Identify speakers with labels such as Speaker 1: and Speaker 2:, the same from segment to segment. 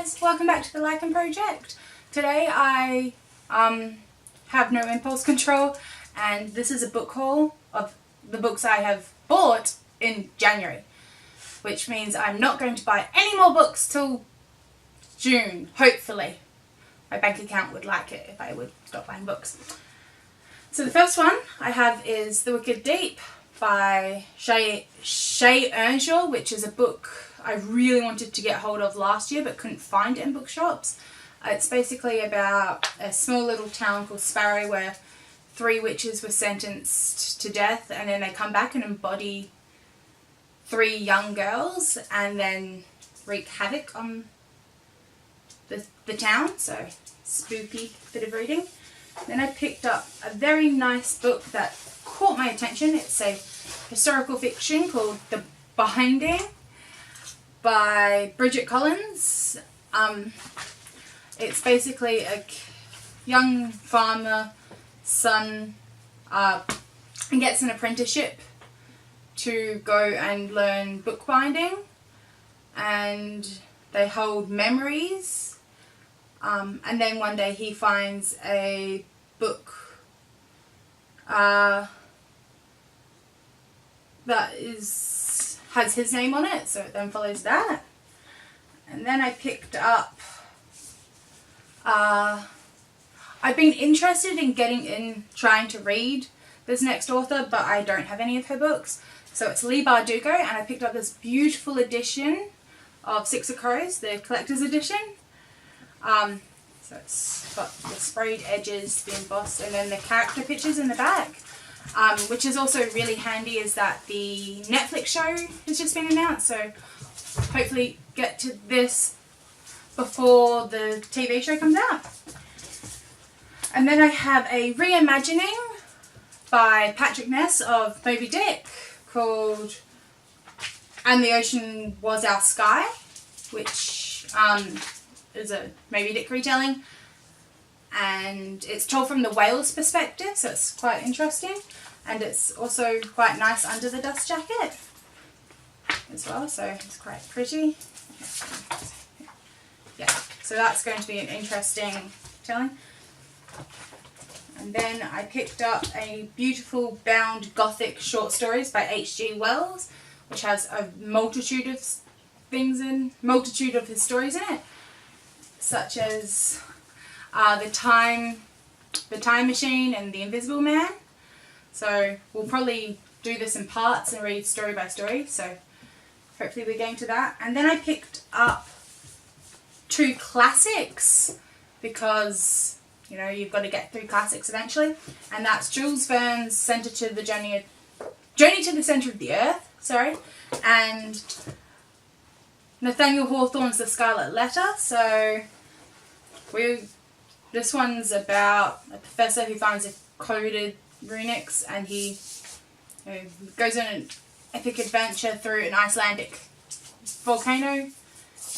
Speaker 1: guys, welcome back to the Liking Project. Today I have no impulse control, and this is a book haul of the books I have bought in January, which means I'm not going to buy any more books till June, hopefully. My bank account would like it if I would stop buying books. So the first one I have is The Wicked Deep by Shay Earnshaw, which is a book I really wanted to get hold of last year but couldn't find it in bookshops. It's basically about a small little town called Sparrow where 3 witches were sentenced to death, and then they come back and embody 3 young girls and then wreak havoc on the town. So spooky bit of reading. Then I picked up a very nice book that caught my attention. It's a historical fiction called The Binding by Bridget Collins. It's basically a young farmer son gets an apprenticeship to go and learn bookbinding, and they hold memories, and then one day he finds a book that has his name on it, so it then follows that. And then I picked up I've been interested in trying to read this next author, but I don't have any of her books. So it's Leigh Bardugo, and I picked up this beautiful edition of Six of Crows, the collector's edition. So it's got the sprayed edges, the embossed, and then the character pictures in the back. Which is also really handy is that the Netflix show has just been announced, so hopefully get to this before the TV show comes out. And then I have a reimagining by Patrick Ness of Moby Dick called And the Ocean Was Our Sky, which is a Moby Dick retelling, and it's told from the whale's perspective, so it's quite interesting, and it's also quite nice under the dust jacket as well, so it's quite pretty. Yeah, so that's going to be an interesting telling. And then I picked up a beautiful bound gothic short stories by H.G. Wells, which has a multitude of his stories in it, such as the time Machine and The Invisible Man. So we'll probably do this in parts and read story by story, so hopefully we're getting to that. And then I picked up 2 classics because, you know, you've got to get through classics eventually, and that's Jules Verne's Journey to the Centre of the Earth, and Nathaniel Hawthorne's The Scarlet Letter. So this one's about a professor who finds a coded runics, and he goes on an epic adventure through an Icelandic volcano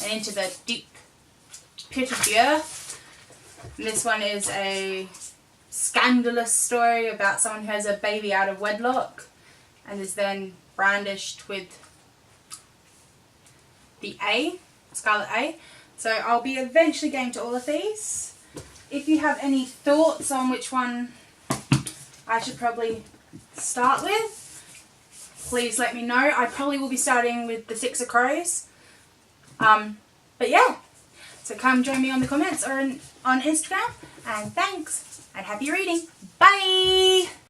Speaker 1: and into the deep pit of the earth. And this one is a scandalous story about someone who has a baby out of wedlock and is then brandished with the Scarlet A. So I'll be eventually getting to all of these. If you have any thoughts on which one I should probably start with, please let me know. I probably will be starting with the Six of Crows. But yeah, so come join me on the comments or on Instagram, and thanks, and happy reading. Bye!